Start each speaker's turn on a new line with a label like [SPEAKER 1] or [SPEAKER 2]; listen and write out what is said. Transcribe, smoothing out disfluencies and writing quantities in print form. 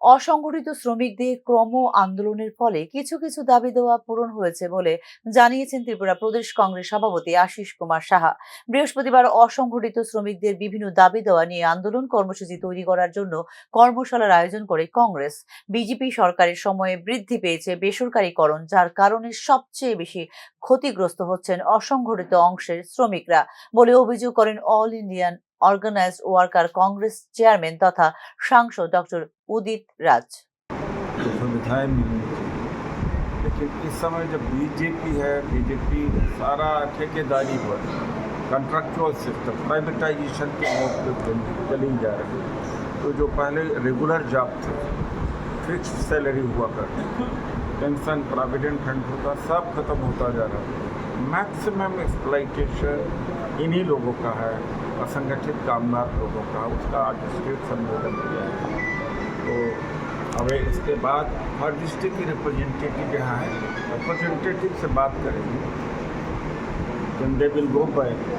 [SPEAKER 1] অসংগঠিত শ্রমিকদের ক্রম আন্দোলনের ফলে কিছু কিছু দাবি দেওয়া পূরণ হয়েছে বলে জানিয়েছেন ত্রিপুরা প্রদেশ কংগ্রেস সভাপতি আশিস কুমার সাহা। বৃহস্পতিবার অসংগঠিত শ্রমিকদের বিভিন্ন দাবি দেওয়া নিয়ে আন্দোলন কর্মসূচি তৈরি করার জন্য কর্মশালার আয়োজন করে কংগ্রেস। বিজেপি সরকারের সময়ে বৃদ্ধি পেয়েছে বেসরকারীকরণ, যার কারণে সবচেয়ে বেশি ক্ষতিগ্রস্ত হচ্ছেন অসংগঠিত অংশের শ্রমিকরা বলে অভিযোগ করেন all Indian organised worker congress chairman तथा सांसद डॉक्टर उदित राज।
[SPEAKER 2] सुविधाएं मिलनी चाहिए, लेकिन इस समय जब बीजेपी है, बीजेपी सारा ठेकेदारी पर कंट्रैक्चुअल सिस्टम प्राइवेटाइजेशन के मोड पे चली जा रही है। तो जो पहले रेगुलर जॉब थे, फिक्स सैलरी हुआ करती थी, पेंशन प्रोविडेंट फंड होता, सब खत्म होता जा रहा है। मैक्सिमम एक्सप्लॉइटेशन इन्हीं लोगों का है, असंगठित कामगार लोगों का। उसका आज स्टेट संबोधन किया है। तो अब इसके बाद हर डिस्ट्रिक्ट की रिप्रेजेंटेटिव यहाँ है, रिप्रेजेंटेटिव से बात करेंगे, दे विल गो बाय